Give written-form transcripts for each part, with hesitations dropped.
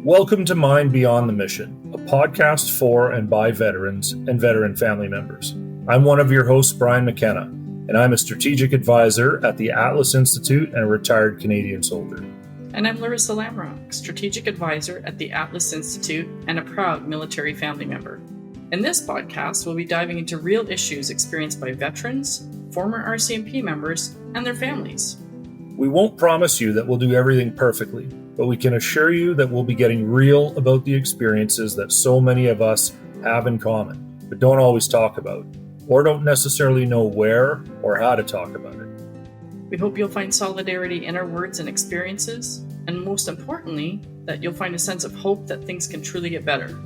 Welcome to Mind Beyond the Mission, a podcast for and by veterans and veteran family members. I'm one of your hosts, Brian McKenna, and I'm a strategic advisor at the Atlas Institute and a retired Canadian soldier. And I'm Laryssa Lamrock, strategic advisor at the Atlas Institute and a proud military family member. In this podcast, we'll be diving into real issues experienced by veterans, former RCMP members, and their families. We won't promise you that we'll do everything perfectly, but we can assure you that we'll be getting real about the experiences that so many of us have in common, but don't always talk about, or don't necessarily know where or how to talk about it. We hope you'll find solidarity in our words and experiences, and most importantly, that you'll find a sense of hope that things can truly get better.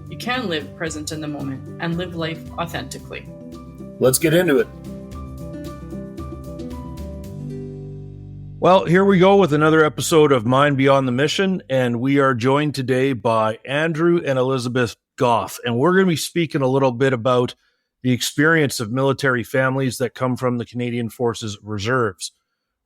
You can live present in the moment and live life authentically. Let's get into it. Well, here we go with another episode of Mind Beyond the Mission, and we are joined today by Andrew and Elizabeth Gough, and we're going to be speaking a little bit about the experience of military families that come from the Canadian Forces Reserves,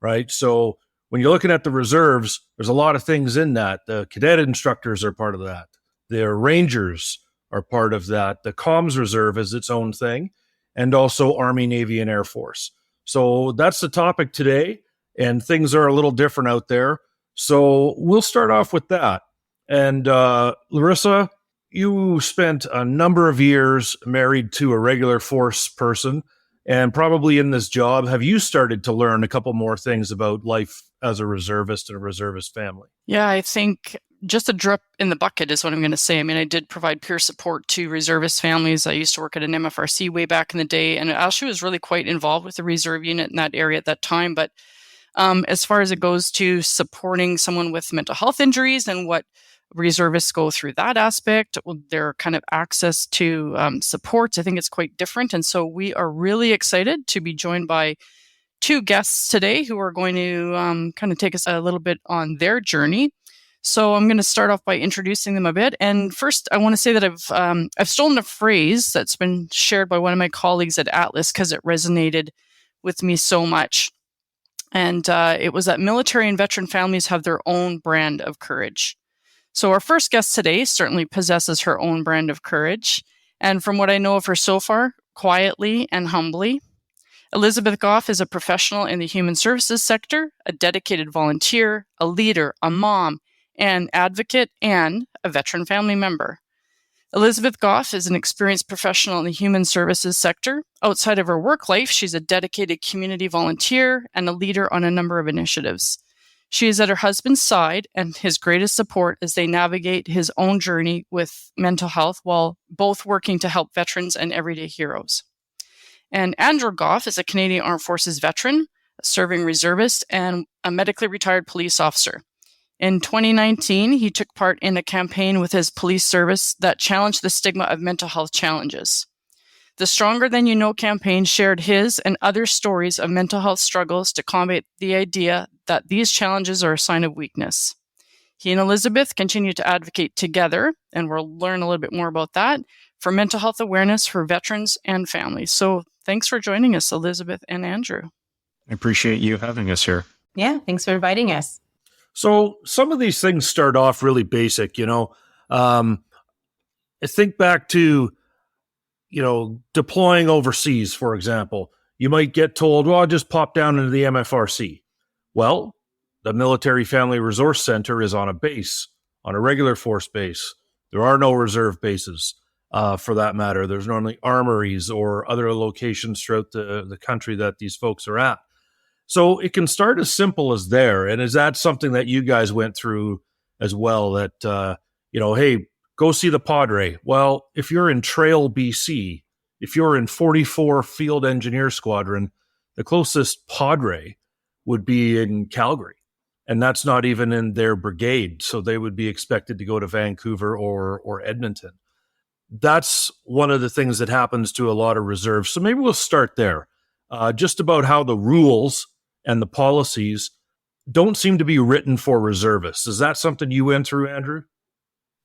right? So when you're looking at the reserves, there's a lot of things in that. The cadet instructors are part of that. The Rangers are part of that. The Comms Reserve is its own thing, and also Army, Navy, and Air Force. So that's the topic today. And things are a little different out there. So we'll start off with that. And Laryssa, you spent a number of years married to a regular force person, and probably in this job, have you started to learn a couple more things about life as a reservist and a reservist family? Yeah, I think just a drop in the bucket is what I'm going to say. I mean, I did provide peer support to reservist families. I used to work at an MFRC way back in the day, and actually was really quite involved with the reserve unit in that area at that time. But as far as it goes to supporting someone with mental health injuries and what reservists go through that aspect, their kind of access to support, I think it's quite different. And so we are really excited to be joined by two guests today who are going to kind of take us a little bit on their journey. So I'm going to start off by introducing them a bit. And first, I want to say that I've stolen a phrase that's been shared by one of my colleagues at Atlas because it resonated with me so much. And it was that military and veteran families have their own brand of courage. So our first guest today certainly possesses her own brand of courage. And from what I know of her so far, quietly and humbly. Elizabeth Gough is a professional in the human services sector, a dedicated volunteer, a leader, a mom, an advocate, and a veteran family member. Elizabeth Gough is an experienced professional in the human services sector. Outside of her work life, she's a dedicated community volunteer and a leader on a number of initiatives. She is at her husband's side and his greatest support as they navigate his own journey with mental health while both working to help veterans and everyday heroes. And Andrew Gough is a Canadian Armed Forces veteran, a serving reservist, and a medically retired police officer. In 2019, he took part in a campaign with his police service that challenged the stigma of mental health challenges. The Stronger Than You Know campaign shared his and other stories of mental health struggles to combat the idea that these challenges are a sign of weakness. He and Elizabeth continue to advocate together, and we'll learn a little bit more about that, for mental health awareness for veterans and families. So thanks for joining us, Elizabeth and Andrew. I appreciate you having us here. Yeah, thanks for inviting us. So some of these things start off really basic, I think back to, deploying overseas, for example. You might get told, well, I'll just pop down into the MFRC. Well, the Military Family Resource Center is on a base, on a regular force base. There are no reserve bases, for that matter. There's normally armories or other locations throughout the country that these folks are at. So it can start as simple as there. And is that something that you guys went through as well? That, hey, go see the Padre. Well, if you're in Trail, BC, if you're in 44 Field Engineer Squadron, the closest Padre would be in Calgary. And that's not even in their brigade. So they would be expected to go to Vancouver or Edmonton. That's one of the things that happens to a lot of reserves. So maybe we'll start there. Just about how the rules and the policies don't seem to be written for reservists. Is that something you went through, Andrew?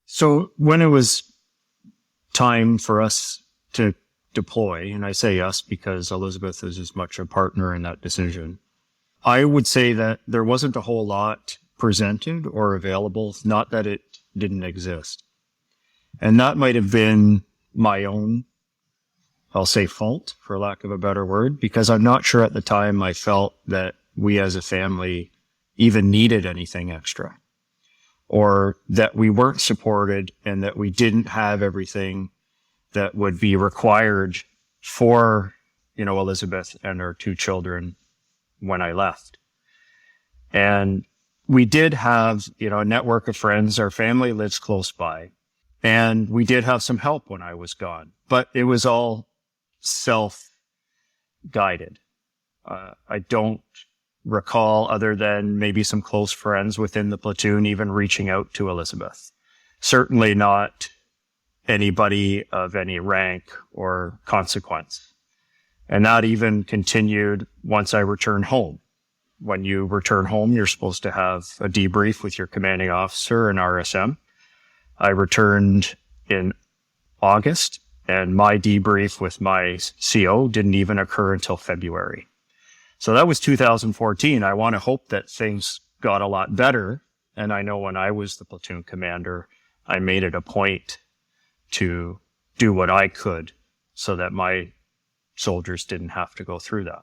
So when it was time for us to deploy, and I say us because Elizabeth is as much a partner in that decision, I would say that there wasn't a whole lot presented or available, not that it didn't exist. And that might have been my own, I'll say fault, for lack of a better word, because I'm not sure at the time I felt that we as a family even needed anything extra, or that we weren't supported and that we didn't have everything that would be required for, Elizabeth and her 2 children when I left. And we did have, a network of friends. Our family lives close by. And we did have some help when I was gone, but it was all self-guided. I don't recall, other than maybe some close friends within the platoon, even reaching out to Elizabeth. Certainly not anybody of any rank or consequence. And that even continued once I returned home. When you return home, you're supposed to have a debrief with your commanding officer and RSM. I returned in August, and my debrief with my CO didn't even occur until February. So that was 2014. I want to hope that things got a lot better. And I know when I was the platoon commander, I made it a point to do what I could so that my soldiers didn't have to go through that.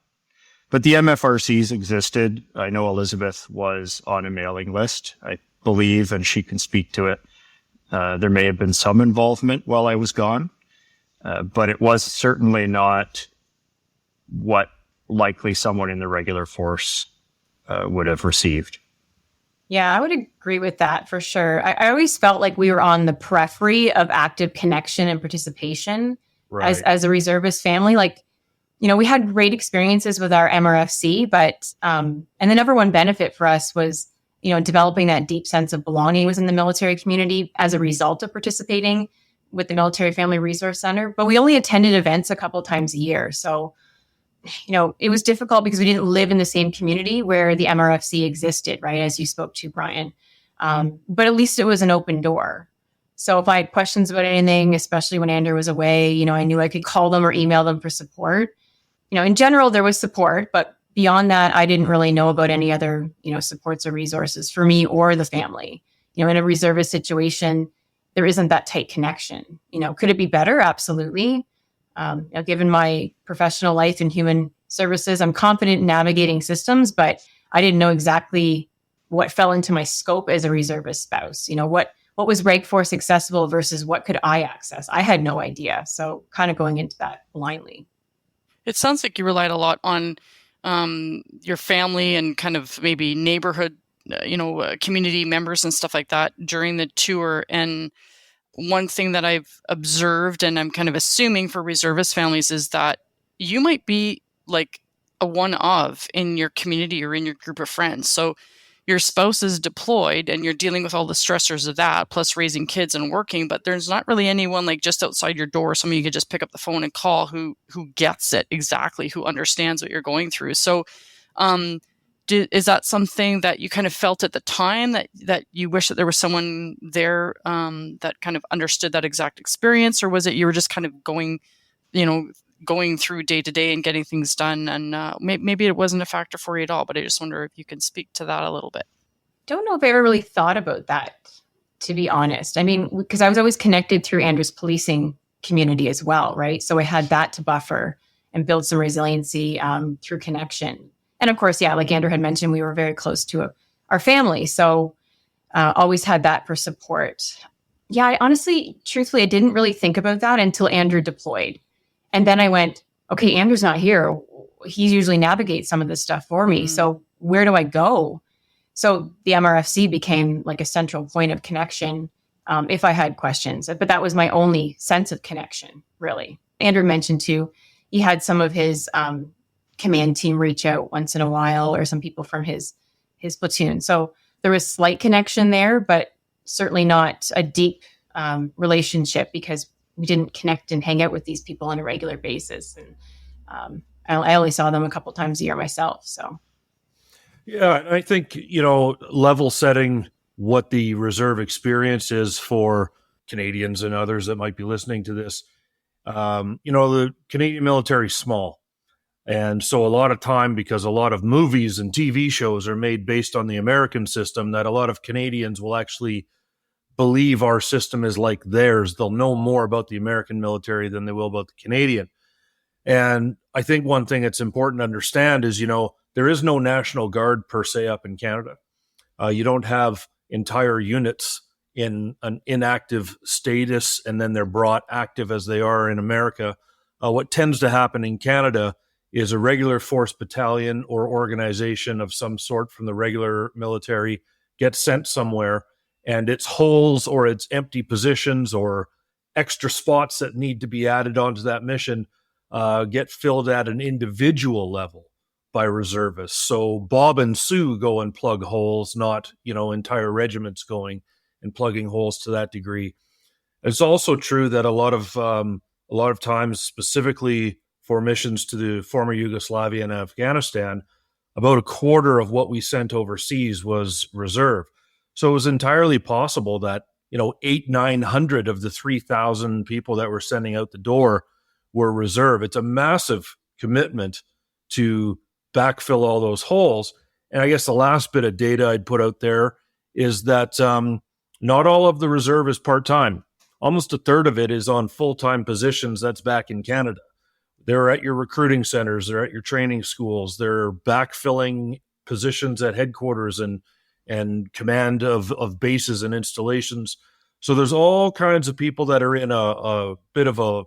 But the MFRCs existed. I know Elizabeth was on a mailing list, I believe, and she can speak to it. There may have been some involvement while I was gone, but it was certainly not what likely someone in the regular force would have received. Yeah, I would agree with that for sure. I always felt like we were on the periphery of active connection and participation as a reservist family. Like, we had great experiences with our MRFC, but and the number one benefit for us was, developing that deep sense of belonging within the military community as a result of participating with the Military Family Resource Center. But we only attended events a couple times a year. So, it was difficult because we didn't live in the same community where the MRFC existed, right? As you spoke to, Brian. But at least it was an open door. So if I had questions about anything, especially when Andrew was away, I knew I could call them or email them for support. In general, there was support, but beyond that, I didn't really know about any other, supports or resources for me or the family. In a reservist situation, there isn't that tight connection. Could it be better? Absolutely. Given my professional life in human services, I'm confident in navigating systems, but I didn't know exactly what fell into my scope as a reservist spouse. What was Reg Force accessible versus what could I access? I had no idea. So kind of going into that blindly. It sounds like you relied a lot on your family and kind of maybe neighborhood, community members and stuff like that during the tour. And one thing that I've observed, and I'm kind of assuming for reservist families, is that you might be like a one of in your community or in your group of friends. So your spouse is deployed and you're dealing with all the stressors of that, plus raising kids and working, but there's not really anyone like just outside your door, someone you could just pick up the phone and call who gets it exactly, who understands what you're going through. So is that something that you kind of felt at the time that you wish that there was someone there that kind of understood that exact experience, or was it you were just kind of going through day to day and getting things done, and maybe it wasn't a factor for you at all? But I just wonder if you can speak to that a little bit. Don't know if I ever really thought about that, to be honest. I mean, because I was always connected through Andrew's policing community as well, right? So I had that to buffer and build some resiliency through connection. And of course, yeah, like Andrew had mentioned, we were very close to our family. So always had that for support. Yeah, I honestly, truthfully, I didn't really think about that until Andrew deployed. And then I went, okay, Andrew's not here. He usually navigates some of this stuff for me. So where do I go? So the MRFC became like a central point of connection if I had questions. But that was my only sense of connection, really. Andrew mentioned too, he had some of his command team reach out once in a while, or some people from his platoon. So there was slight connection there, but certainly not a deep relationship, because we didn't connect and hang out with these people on a regular basis. And I only saw them a couple times a year myself. So, yeah, I think, level setting what the reserve experience is for Canadians and others that might be listening to this. The Canadian military is small. And so a lot of time, because a lot of movies and TV shows are made based on the American system, that a lot of Canadians will actually believe our system is like theirs. They'll know more about the American military than they will about the Canadian. And I think one thing that's important to understand is, there is no National Guard per se up in Canada. You don't have entire units in an inactive status and then they're brought active as they are in America. What tends to happen in Canada is a regular force battalion or organization of some sort from the regular military gets sent somewhere, and its holes or its empty positions or extra spots that need to be added onto that mission get filled at an individual level by reservists. So Bob and Sue go and plug holes, not, entire regiments going and plugging holes to that degree. It's also true that a lot of times, specifically for missions to the former Yugoslavia and Afghanistan, about a quarter of what we sent overseas was reserve. So it was entirely possible that, 900 of the 3,000 people that were sending out the door were reserve. It's a massive commitment to backfill all those holes. And I guess the last bit of data I'd put out there is that not all of the reserve is part-time. Almost a third of it is on full-time positions that's back in Canada. They're at your recruiting centers, they're at your training schools, they're backfilling positions at headquarters and command of bases and installations. So there's all kinds of people that are in a bit of a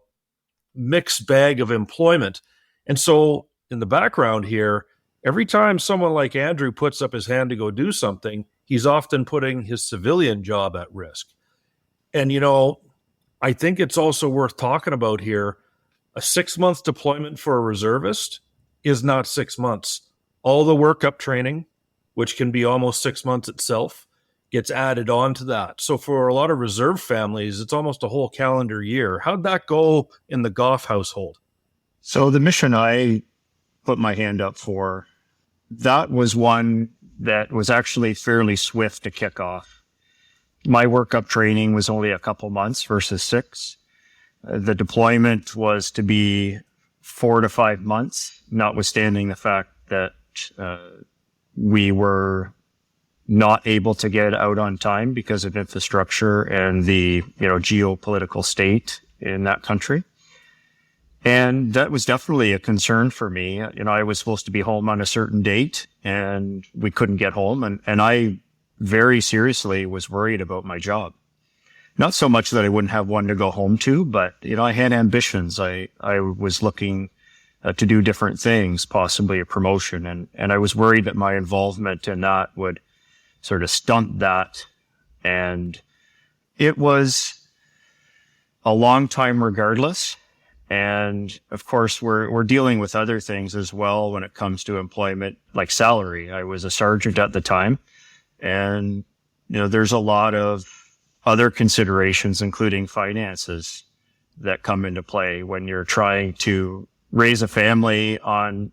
mixed bag of employment. And so in the background here, every time someone like Andrew puts up his hand to go do something, he's often putting his civilian job at risk. And, I think it's also worth talking about here. A 6-month deployment for a reservist is not 6 months. All the workup training, which can be almost 6 months itself, gets added on to that. So for a lot of reserve families, it's almost a whole calendar year. How'd that go in the Gough household? So the mission I put my hand up for, that was one that was actually fairly swift to kick off. My workup training was only a couple months versus 6. The deployment was to be 4 to 5 months, notwithstanding the fact that we were not able to get out on time because of infrastructure and the geopolitical state in that country. And that was definitely a concern for me. I was supposed to be home on a certain date and we couldn't get home. And I very seriously was worried about my job. Not so much that I wouldn't have one to go home to, but, I had ambitions. I was looking to do different things, possibly a promotion. And I was worried that my involvement in that would sort of stunt that. And it was a long time regardless. And of course, we're dealing with other things as well when it comes to employment, like salary. I was a sergeant at the time. And, there's a lot of other considerations, including finances, that come into play when you're trying to raise a family on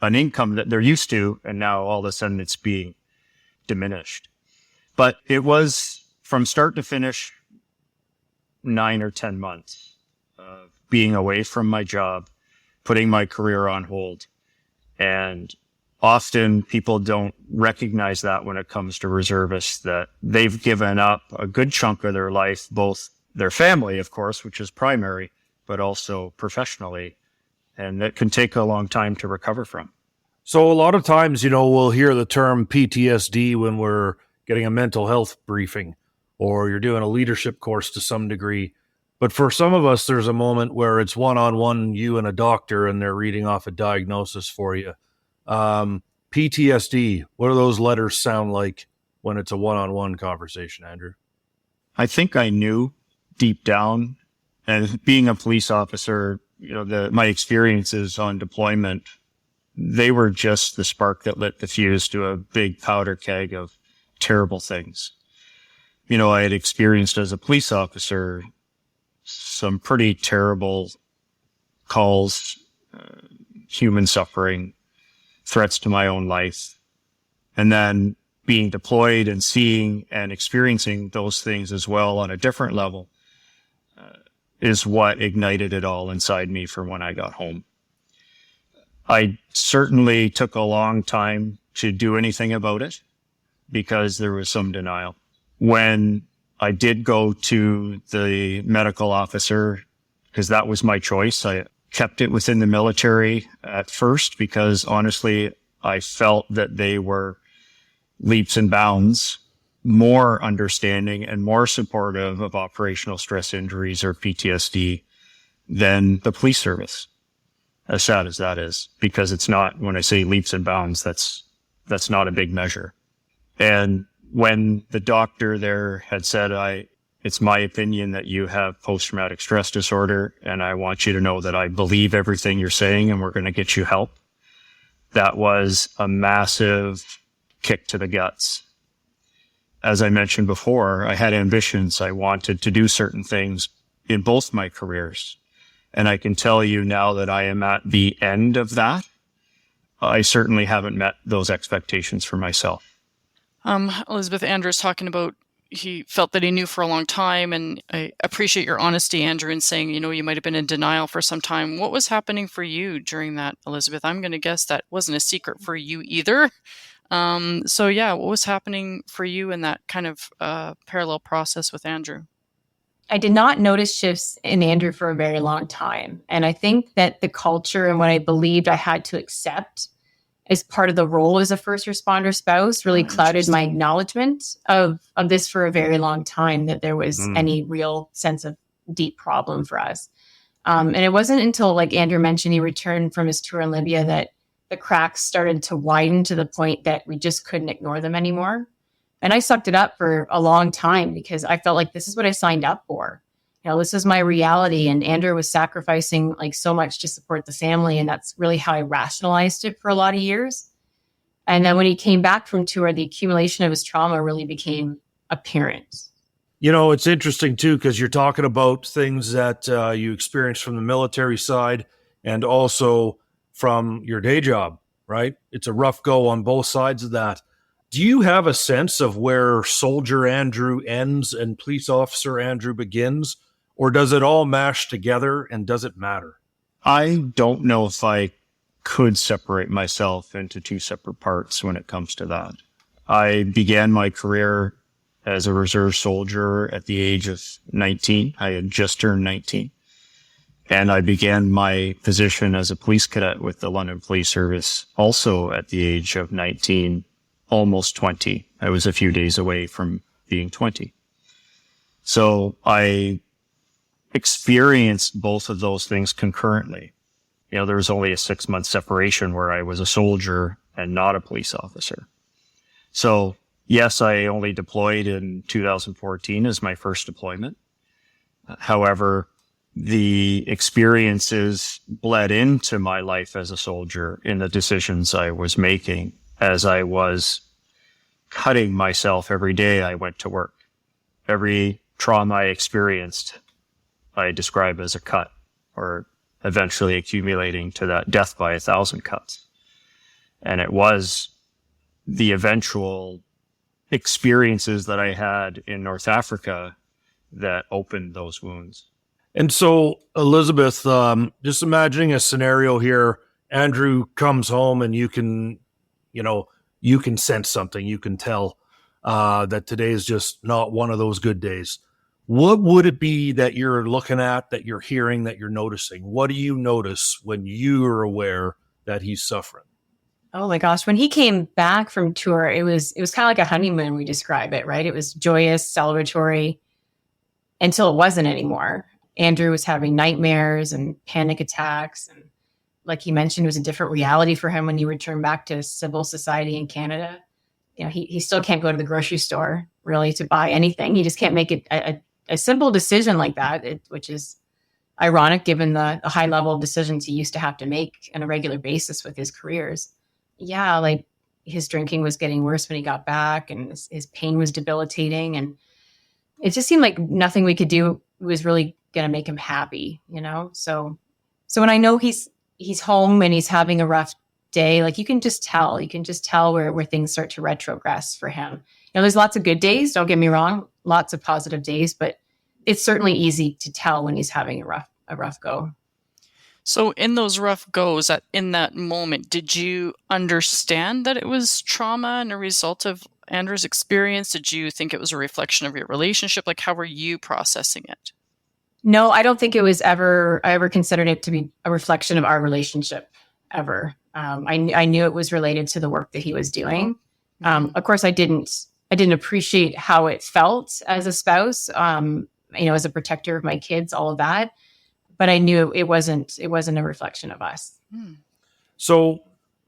an income that they're used to, and now all of a sudden it's being diminished. But it was from start to finish 9 or 10 months of being away from my job, putting my career on hold. And often people don't recognize that when it comes to reservists, that they've given up a good chunk of their life, both their family, of course, which is primary, but also professionally. And it can take a long time to recover from. So a lot of times, we'll hear the term PTSD when we're getting a mental health briefing or you're doing a leadership course to some degree. But for some of us, there's a moment where it's one-on-one, you and a doctor, and they're reading off a diagnosis for you. PTSD, what do those letters sound like when it's a one-on-one conversation, Andrew? I think I knew deep down, and being a police officer, my experiences on deployment, they were just the spark that lit the fuse to a big powder keg of terrible things. I had experienced as a police officer some pretty terrible calls, human suffering, threats to my own life. And then being deployed and seeing and experiencing those things as well on a different level is what ignited it all inside me for when I got home. I certainly took a long time to do anything about it because there was some denial. When I did go to the medical officer, because that was my choice, I kept it within the military at first because honestly, I felt that they were leaps and bounds more understanding and more supportive of operational stress injuries or PTSD than the police service. As sad as that is, because it's not, when I say leaps and bounds, that's not a big measure. And when the doctor there had said, it's my opinion that you have post-traumatic stress disorder, and I want you to know that I believe everything you're saying and we're going to get you help, that was a massive kick to the guts. As I mentioned before, I had ambitions. I wanted to do certain things in both my careers. And I can tell you now that I am at the end of that. I certainly haven't met those expectations for myself. Elizabeth, Andrew's talking about he felt that he knew for a long time, and I appreciate your honesty, Andrew, in saying, you might have been in denial for some time. What was happening for you during that, Elizabeth? I'm going to guess that wasn't a secret for you either. What was happening for you in that kind of parallel process with Andrew? I did not notice shifts in Andrew for a very long time. And I think that the culture and what I believed I had to accept as part of the role as a first responder spouse really clouded my acknowledgement of this for a very long time, that there was any real sense of deep problem for us. And it wasn't until, like Andrew mentioned, he returned from his tour in Libya that the cracks started to widen to the point that we just couldn't ignore them anymore. And I sucked it up for a long time because I felt like this is what I signed up for. This is my reality. And Andrew was sacrificing like so much to support the family. And that's really how I rationalized it for a lot of years. And then when he came back from tour, the accumulation of his trauma really became apparent. It's interesting too, because you're talking about things that you experienced from the military side and also from your day job, right? It's a rough go on both sides of that. Do you have a sense of where soldier Andrew ends and police officer Andrew begins? Or does it all mash together and does it matter? I don't know if I could separate myself into two separate parts when it comes to that. I began my career as a reserve soldier at the age of 19. I had just turned 19. And I began my position as a police cadet with the London Police Service also at the age of 19. Almost 20. I was a few days away from being 20. So I experienced both of those things concurrently. There was only a 6-month separation where I was a soldier and not a police officer. So yes, I only deployed in 2014 as my first deployment. However, the experiences bled into my life as a soldier in the decisions I was making. As I was cutting myself every day I went to work. Every trauma I experienced, I describe as a cut, or eventually accumulating to that death by 1,000 cuts. And it was the eventual experiences that I had in North Africa that opened those wounds. And so, Elizabeth, just imagining a scenario here, Andrew comes home and you can sense something. You can tell that today is just not one of those good days. What would it be that you're looking at, that you're hearing, that you're noticing? What do you notice when you are aware that he's suffering? Oh my gosh. When he came back from tour, it was kind of like a honeymoon, we describe it, right? It was joyous, celebratory, until it wasn't anymore. Andrew was having nightmares and panic attacks. And like he mentioned, it was a different reality for him when he returned back to civil society in Canada. He still can't go to the grocery store really to buy anything. He just can't make it a simple decision like that, which is ironic given the high level of decisions he used to have to make on a regular basis with his careers. Yeah, like his drinking was getting worse when he got back, and his pain was debilitating. And it just seemed like nothing we could do was really going to make him happy, So when I know he's home and he's having a rough day, like you can just tell where things start to retrogress for him. There's lots of good days, don't get me wrong, lots of positive days, but it's certainly easy to tell when he's having a rough go. So in those rough goes, in that moment, did you understand that it was trauma and a result of Andrew's experience? Did you think it was a reflection of your relationship? Like, how were you processing it? No, I don't think it was I ever considered it to be a reflection of our relationship ever. I knew it was related to the work that he was doing. Of course, I didn't appreciate how it felt as a spouse, as a protector of my kids, all of that. But I knew it wasn't a reflection of us. So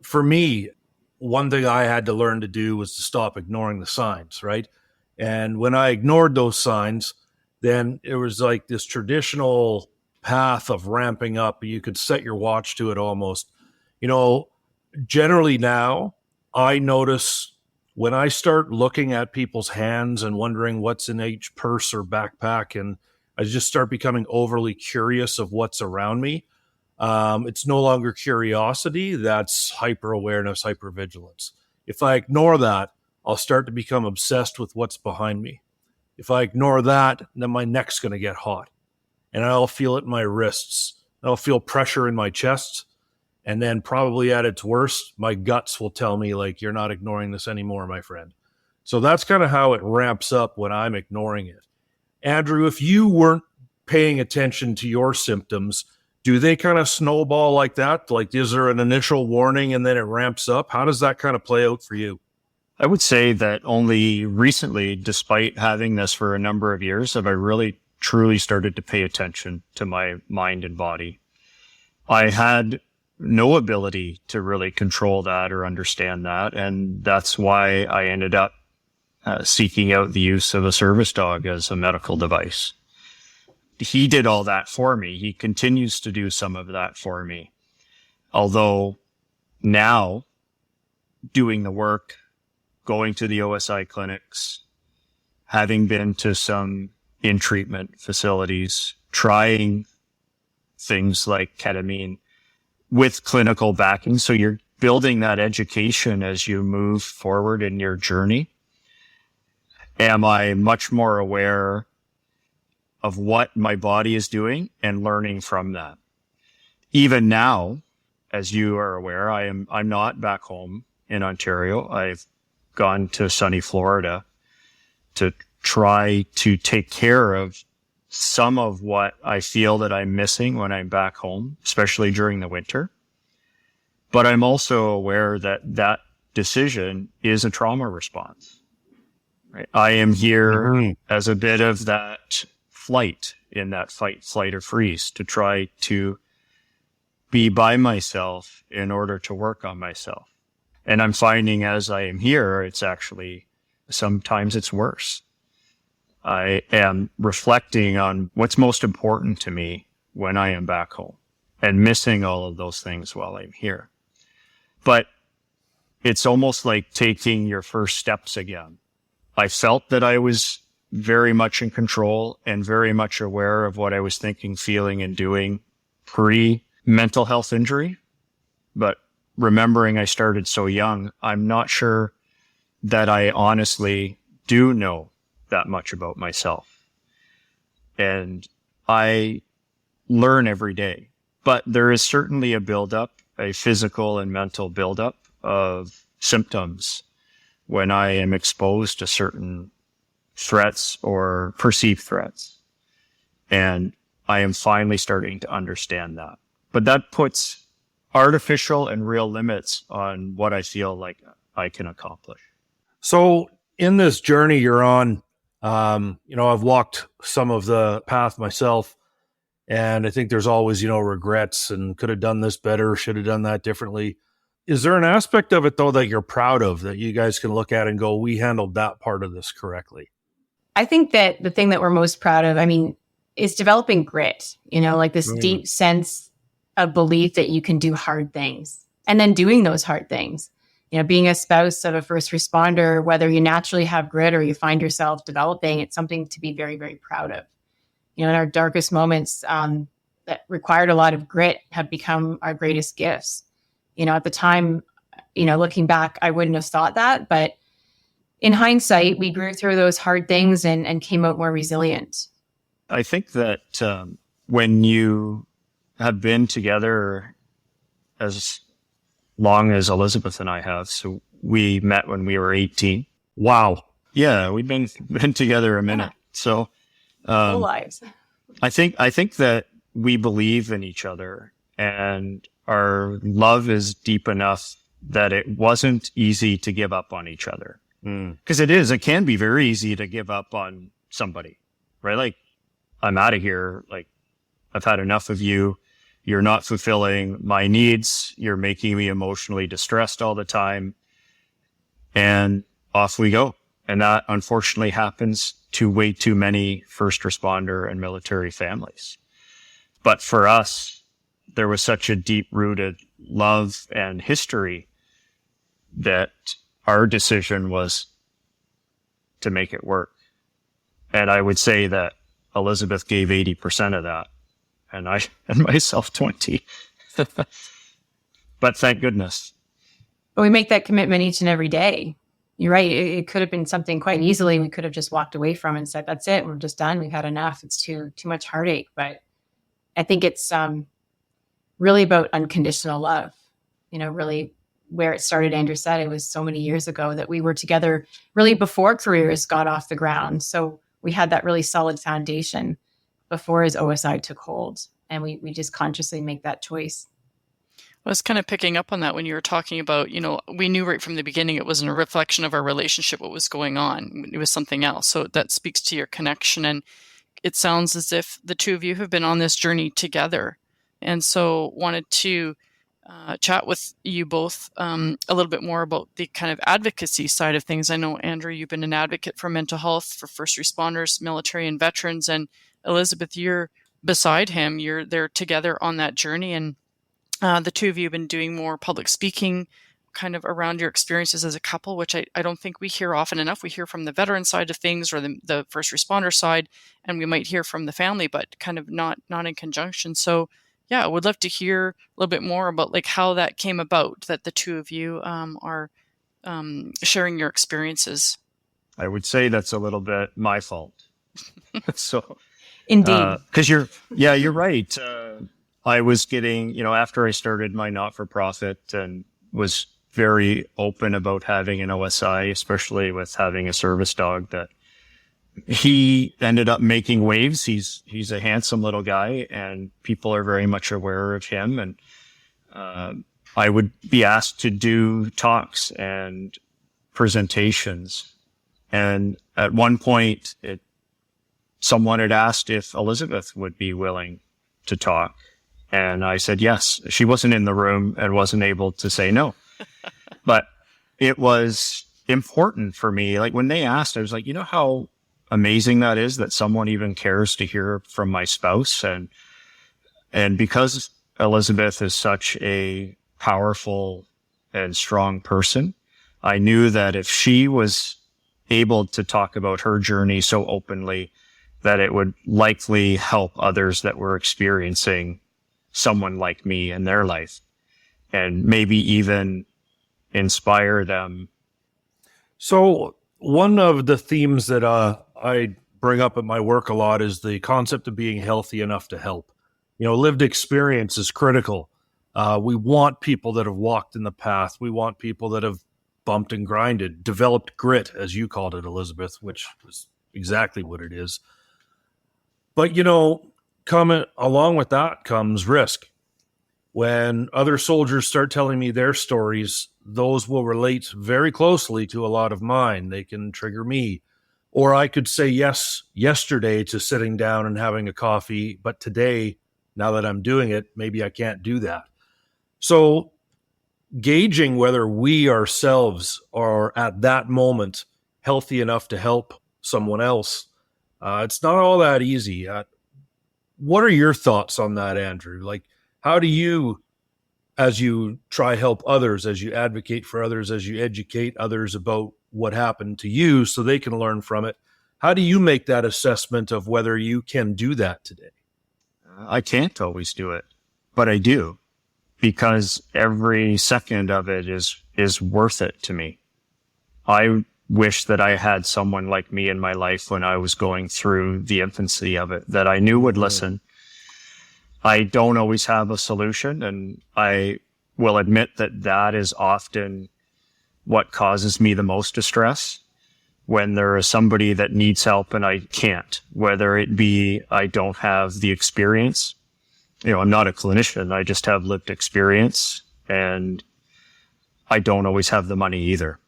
for me, one thing I had to learn to do was to stop ignoring the signs, right? And when I ignored those signs, then it was like this traditional path of ramping up. You could set your watch to it almost. Generally now, I notice when I start looking at people's hands and wondering what's in each purse or backpack, and I just start becoming overly curious of what's around me. It's no longer curiosity. That's hyper-awareness, hyper-vigilance. If I ignore that, I'll start to become obsessed with what's behind me. If I ignore that, then my neck's going to get hot. And I'll feel it in my wrists. I'll feel pressure in my chest. And then probably at its worst, my guts will tell me, like, you're not ignoring this anymore, my friend. So that's kind of how it ramps up when I'm ignoring it. Andrew, if you weren't paying attention to your symptoms, do they kind of snowball like that? Like, is there an initial warning and then it ramps up? How does that kind of play out for you? I would say that only recently, despite having this for a number of years, have I really truly started to pay attention to my mind and body. I had no ability to really control that or understand that. And that's why I ended up seeking out the use of a service dog as a medical device. He did all that for me. He continues to do some of that for me. Although now, doing the work, going to the OSI clinics, having been to some in-treatment facilities, trying things like ketamine with clinical backing. So you're building that education as you move forward in your journey. Am I much more aware of what my body is doing and learning from that? Even now, as you are aware, I'm not back home in Ontario. I've gone to sunny Florida to try to take care of some of what I feel that I'm missing when I'm back home, especially during the winter. But I'm also aware that that decision is a trauma response. Right? I am here as a bit of that flight in that fight, flight, or freeze to try to be by myself in order to work on myself. And I'm finding as I am here, it's actually, sometimes it's worse. I am reflecting on what's most important to me when I am back home and missing all of those things while I'm here. But it's almost like taking your first steps again. I felt that I was very much in control and very much aware of what I was thinking, feeling, and doing pre-mental health injury. But remembering I started so young, I'm not sure that I honestly do know that much about myself. And I learn every day. But there is certainly a buildup, a physical and mental buildup of symptoms when I am exposed to certain threats or perceived threats. And I am finally starting to understand that. But that puts artificial and real limits on what I feel like I can accomplish. So in this journey you're on, I've walked some of the path myself, and I think there's always, regrets and could have done this better, should have done that differently. Is there an aspect of it, though, that you're proud of, that you guys can look at and go, we handled that part of this correctly? I think that the thing that we're most proud of, is developing grit, like this deep sense of belief that you can do hard things and then doing those hard things. Being a spouse of a first responder, whether you naturally have grit or you find yourself developing, it's something to be very, very proud of. In our darkest moments that required a lot of grit have become our greatest gifts. At the time, looking back, I wouldn't have thought that, but in hindsight, we grew through those hard things and came out more resilient. I think that when you have been together as long as Elizabeth and I have. So we met when we were 18. Wow. Yeah, we've been together a minute. So Whole lives. I think that we believe in each other, and our love is deep enough that it wasn't easy to give up on each other. Because it can be very easy to give up on somebody, right? Like, I'm out of here. Like, I've had enough of you. You're not fulfilling my needs. You're making me emotionally distressed all the time. And off we go. And that unfortunately happens to way too many first responder and military families. But for us, there was such a deep-rooted love and history that our decision was to make it work. And I would say that Elizabeth gave 80% of that, and I and myself 20. But thank goodness. But we make that commitment each and every day. You're right. It could have been something quite easily. We could have just walked away from it and said, that's it. We're just done. We've had enough. It's too much heartache. But I think it's really about unconditional love. You know, really where it started, Andrew said, it was so many years ago that we were together really before careers got off the ground. So we had that really solid foundation before his OSI took hold. And we just consciously make that choice. I was kind of picking up on that when you were talking about, we knew right from the beginning it wasn't a reflection of our relationship, what was going on. It was something else. So that speaks to your connection. And it sounds as if the two of you have been on this journey together. And so wanted to chat with you both a little bit more about the kind of advocacy side of things. I know, Andrew, you've been an advocate for mental health for first responders, military, and veterans. And Elizabeth, you're beside him. They're together on that journey. And the two of you have been doing more public speaking kind of around your experiences as a couple, which I don't think we hear often enough. We hear from the veteran side of things or the first responder side, and we might hear from the family, but kind of not in conjunction. So yeah, I would love to hear a little bit more about like how that came about, that the two of you are sharing your experiences. I would say that's a little bit my fault. So Indeed. Because you're right. I was getting, after I started my not-for-profit and was very open about having an OSI, especially with having a service dog, that he ended up making waves. He's a handsome little guy, and people are very much aware of him. And I would be asked to do talks and presentations. And at one point, someone had asked if Elizabeth would be willing to talk. And I said yes. She wasn't in the room and wasn't able to say no. But it was important for me. Like when they asked, I was like, you know how amazing that is, that someone even cares to hear from my spouse. And because Elizabeth is such a powerful and strong person, I knew that if she was able to talk about her journey so openly, that it would likely help others that were experiencing someone like me in their life, and maybe even inspire them. So one of the themes that I bring up at my work a lot is the concept of being healthy enough to help. Lived experience is critical. We want people that have walked in the path. We want people that have bumped and grinded, developed grit, as you called it, Elizabeth, which is exactly what it is. But, coming along with that comes risk. When other soldiers start telling me their stories, those will relate very closely to a lot of mine. They can trigger me. Or I could say yes yesterday to sitting down and having a coffee, but today, now that I'm doing it, maybe I can't do that. So gauging whether we ourselves are at that moment healthy enough to help someone else, it's not all that easy. What are your thoughts on that, Andrew? Like, how do you, as you try help others, as you advocate for others, as you educate others about what happened to you so they can learn from it, how do you make that assessment of whether you can do that today? I can't always do it, but I do, because every second of it is worth it to me. I wish that I had someone like me in my life when I was going through the infancy of it, that I knew would listen. I don't always have a solution, and I will admit that that is often what causes me the most distress, when there is somebody that needs help and I can't, whether it be I don't have the experience. I'm not a clinician. I just have lived experience, and I don't always have the money either.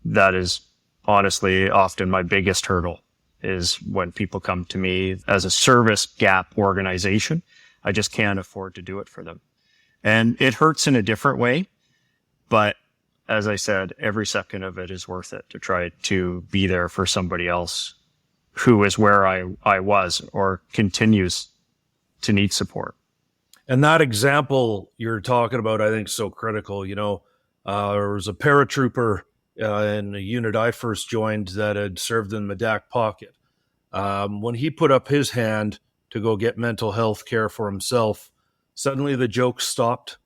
That is honestly often my biggest hurdle, is when people come to me as a service gap organization. I just can't afford to do it for them. And it hurts in a different way, but as I said, every second of it is worth it to try to be there for somebody else who is where I was or continues to need support. And that example you're talking about, I think, is so critical. There was a paratrooper in a unit I first joined that had served in the Medak pocket. When he put up his hand to go get mental health care for himself, suddenly the jokes stopped.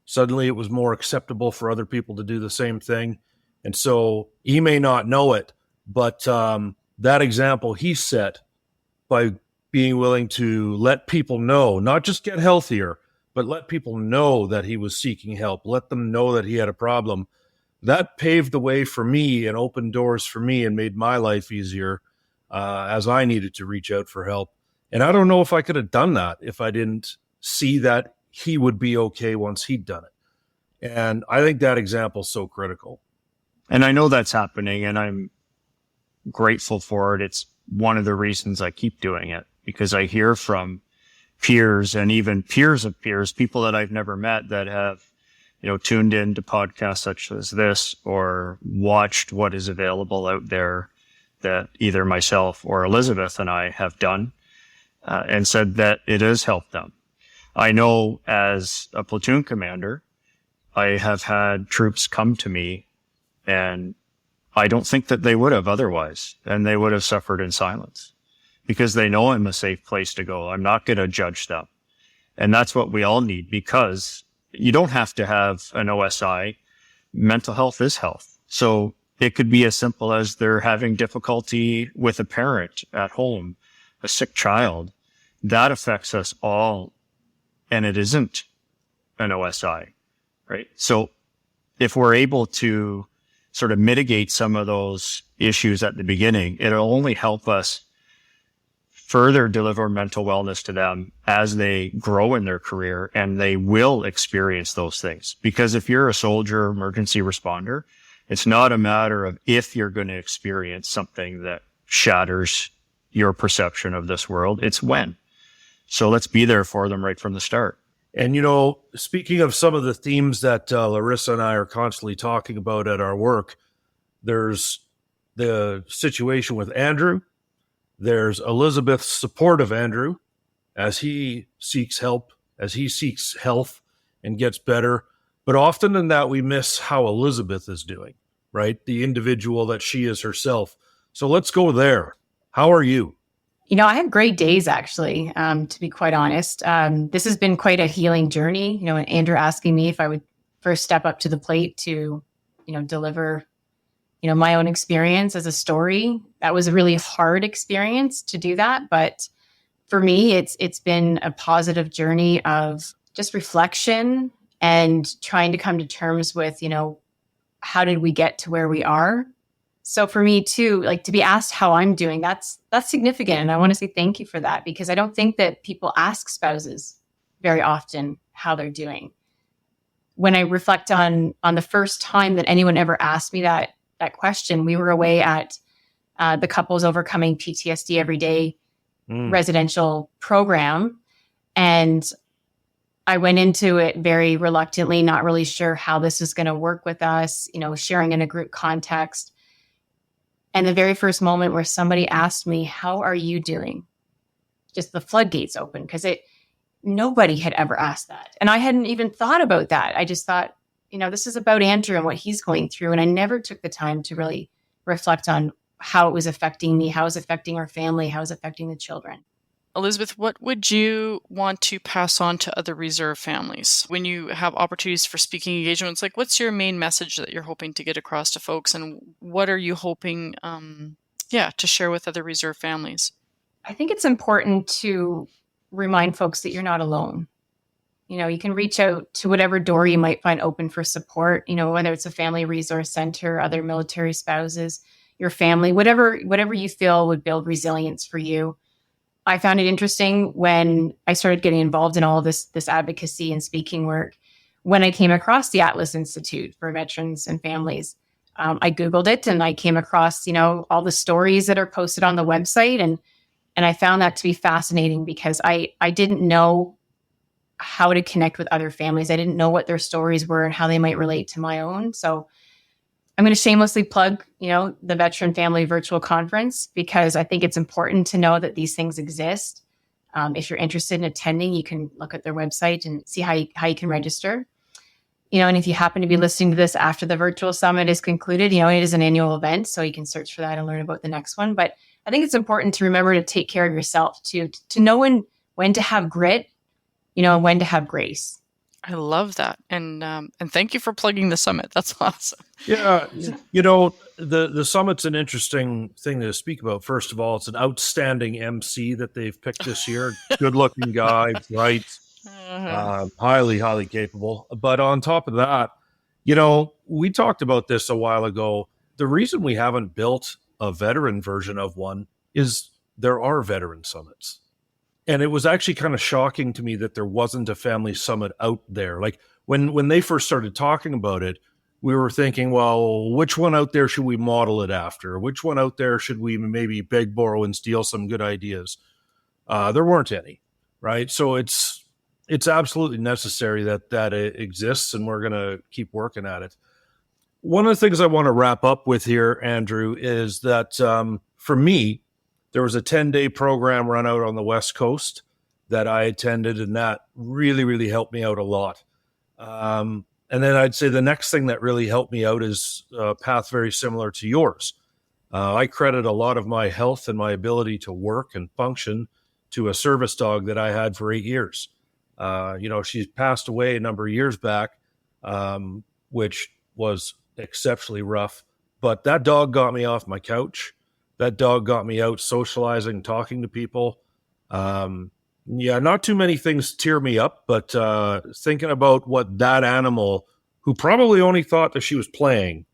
Suddenly it was more acceptable for other people to do the same thing. And so he may not know it, but that example he set by being willing to let people know, not just get healthier, but let people know that he was seeking help, let them know that he had a problem. That paved the way for me and opened doors for me and made my life easier as I needed to reach out for help. And I don't know if I could have done that if I didn't see that he would be okay once he'd done it. And I think that example is so critical. And I know that's happening, and I'm grateful for it. It's one of the reasons I keep doing it, because I hear from peers and even peers of peers, people that I've never met, that have, tuned in to podcasts such as this or watched what is available out there that either myself or Elizabeth and I have done, and said that it has helped them. I know as a platoon commander, I have had troops come to me, and I don't think that they would have otherwise, and they would have suffered in silence, because they know I'm a safe place to go. I'm not going to judge them. And that's what we all need, because you don't have to have an OSI. Mental health is health. So it could be as simple as they're having difficulty with a parent at home, a sick child. That affects us all, and it isn't an OSI, right? So if we're able to sort of mitigate some of those issues at the beginning, it'll only help us further deliver mental wellness to them as they grow in their career, and they will experience those things. Because if you're a soldier, emergency responder, it's not a matter of if you're going to experience something that shatters your perception of this world, it's when. So let's be there for them right from the start. And, speaking of some of the themes that Laryssa and I are constantly talking about at our work, there's the situation with Andrew. There's Elizabeth's support of Andrew as he seeks help, as he seeks health and gets better. But often in that, we miss how Elizabeth is doing, right? The individual that she is herself. So let's go there. How are you? I have great days, actually, to be quite honest. This has been quite a healing journey. And Andrew asking me if I would first step up to the plate to, deliver, my own experience as a story. That was a really hard experience to do that. But for me, it's been a positive journey of just reflection and trying to come to terms with, how did we get to where we are? So for me too, like, to be asked how I'm doing, that's significant. And I want to say thank you for that, because I don't think that people ask spouses very often how they're doing. When I reflect on the first time that anyone ever asked me that question, we were away at the Couples Overcoming PTSD Every Day residential program. And I went into it very reluctantly, not really sure how this is going to work with us, sharing in a group context. And the very first moment where somebody asked me, how are you doing? Just the floodgates opened, because nobody had ever asked that. And I hadn't even thought about that. I just thought, this is about Andrew and what he's going through. And I never took the time to really reflect on how it was affecting me, how it was affecting our family, how it was affecting the children. Elizabeth, what would you want to pass on to other reserve families when you have opportunities for speaking engagements? Like, what's your main message that you're hoping to get across to folks, and what are you hoping, to share with other reserve families? I think it's important to remind folks that you're not alone. You can reach out to whatever door you might find open for support, whether it's a family resource center, other military spouses, your family, whatever you feel would build resilience for you. I found it interesting when I started getting involved in all of this advocacy and speaking work, when I came across the Atlas Institute for Veterans and Families. I Googled it and I came across, all the stories that are posted on the website. And I found that to be fascinating because I didn't know how to connect with other families. I didn't know what their stories were and how they might relate to my own. So I'm going to shamelessly plug, the Veteran Family Virtual Conference, because I think it's important to know that these things exist. If you're interested in attending, you can look at their website and see how you can register. And if you happen to be listening to this after the virtual summit is concluded, it is an annual event, so you can search for that and learn about the next one. But I think it's important to remember to take care of yourself, to know when to have grit, when to have grace. I love that. And thank you for plugging the summit. That's awesome. Yeah. The summit's an interesting thing to speak about. First of all, it's an outstanding MC that they've picked this year. Good looking guy, right? Highly, highly capable. But on top of that, we talked about this a while ago. The reason we haven't built a veteran version of one is there are veteran summits. And it was actually kind of shocking to me that there wasn't a family summit out there. Like when they first started talking about it, we were thinking, well, which one out there should we model it after? Which one out there should we maybe beg, borrow, and steal some good ideas? There weren't any, right? So it's absolutely necessary that it exists, and we're going to keep working at it. One of the things I want to wrap up with here, Andrew, is that for me, there was a 10-day program run out on the West Coast that I attended, and that really, really helped me out a lot. And then I'd say the next thing that really helped me out is a path very similar to yours. I credit a lot of my health and my ability to work and function to a service dog that I had for 8 years. She passed away a number of years back, which was exceptionally rough. But that dog got me off my couch. That dog got me out socializing, talking to people. Not too many things tear me up, but thinking about what that animal, who probably only thought that she was playing,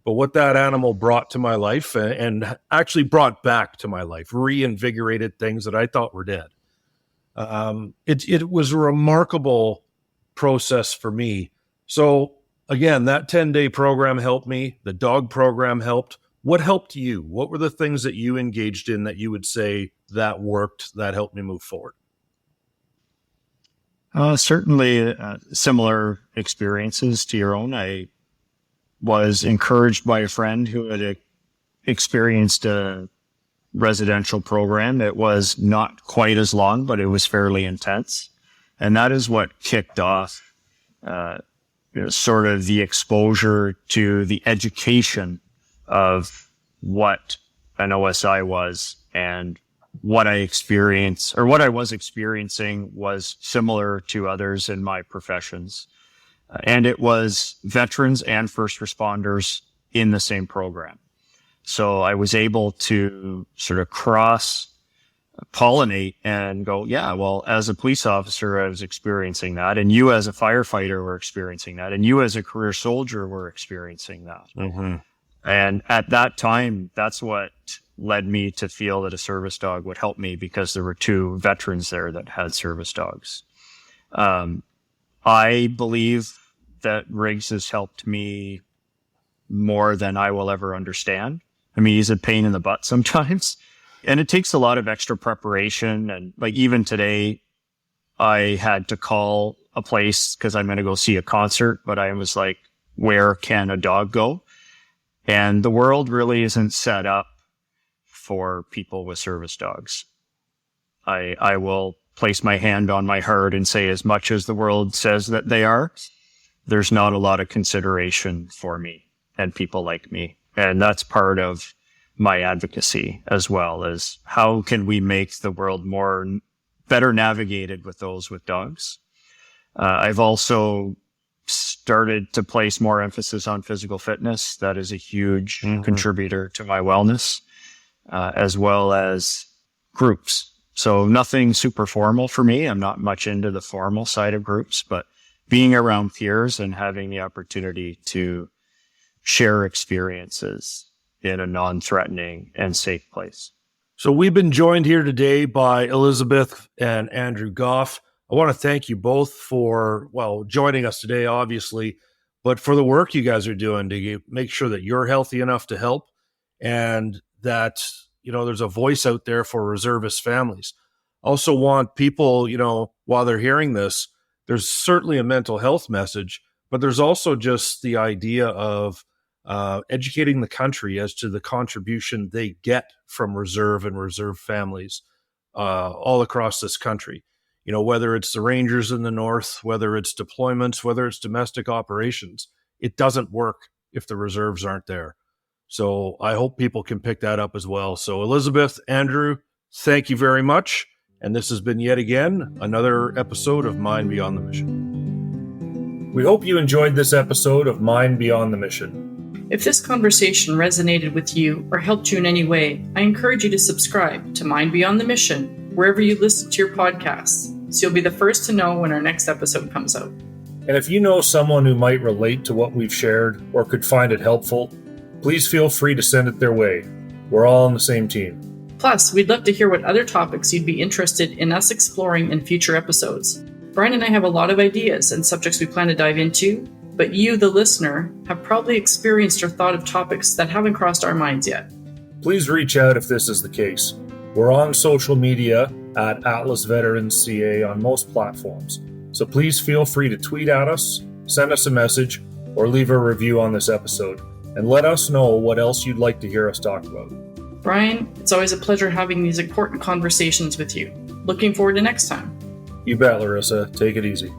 but what that animal brought to my life and actually brought back to my life, reinvigorated things that I thought were dead. It was a remarkable process for me. So again, that 10-day program helped me. The dog program helped. What helped you? What were the things that you engaged in that you would say that worked, that helped me move forward? Certainly similar experiences to your own. I was encouraged by a friend who had experienced a residential program. It was not quite as long, but it was fairly intense. And that is what kicked off sort of the exposure to the education of what an OSI was, and what I experienced, or what I was experiencing, was similar to others in my professions. And it was veterans and first responders in the same program. So I was able to sort of cross pollinate and go, yeah, well, as a police officer, I was experiencing that. And you as a firefighter were experiencing that. And you as a career soldier were experiencing that. Mm-hmm. And at that time, that's what led me to feel that a service dog would help me, because there were 2 veterans there that had service dogs. I believe that Riggs has helped me more than I will ever understand. I mean, he's a pain in the butt sometimes, and it takes a lot of extra preparation. And like even today, I had to call a place because I'm going to go see a concert, but I was like, where can a dog go? And the world really isn't set up for people with service dogs. I will place my hand on my heart and say, as much as the world says that they are, there's not a lot of consideration for me and people like me. And that's part of my advocacy, as well as how can we make the world better navigated with those with dogs. I've also started to place more emphasis on physical fitness. That is a huge contributor to my wellness, as well as groups. So nothing super formal for me. I'm not much into the formal side of groups, but being around peers and having the opportunity to share experiences in a non-threatening and safe place. So we've been joined here today by Elizabeth and Andrew Gough. I want to thank you both for, joining us today, obviously, but for the work you guys are doing to make sure that you're healthy enough to help and that, there's a voice out there for reservist families. I also want people, while they're hearing this, there's certainly a mental health message, but there's also just the idea of educating the country as to the contribution they get from reserve and reserve families all across this country. Whether it's the Rangers in the North, whether it's deployments, whether it's domestic operations, it doesn't work if the reserves aren't there. So I hope people can pick that up as well. So Elizabeth, Andrew, thank you very much. And this has been yet again another episode of Mind Beyond the Mission. We hope you enjoyed this episode of Mind Beyond the Mission. If this conversation resonated with you or helped you in any way, I encourage you to subscribe to Mind Beyond the Mission wherever you listen to your podcasts, so you'll be the first to know when our next episode comes out. And if you know someone who might relate to what we've shared or could find it helpful, please feel free to send it their way. We're all on the same team. Plus, we'd love to hear what other topics you'd be interested in us exploring in future episodes. Brian and I have a lot of ideas and subjects we plan to dive into, but you, the listener, have probably experienced or thought of topics that haven't crossed our minds yet. Please reach out if this is the case. We're on social media at Atlas Veterans CA on most platforms, so please feel free to tweet at us, send us a message, or leave a review on this episode, and let us know what else you'd like to hear us talk about. Brian, it's always a pleasure having these important conversations with you. Looking forward to next time. You bet, Laryssa. Take it easy.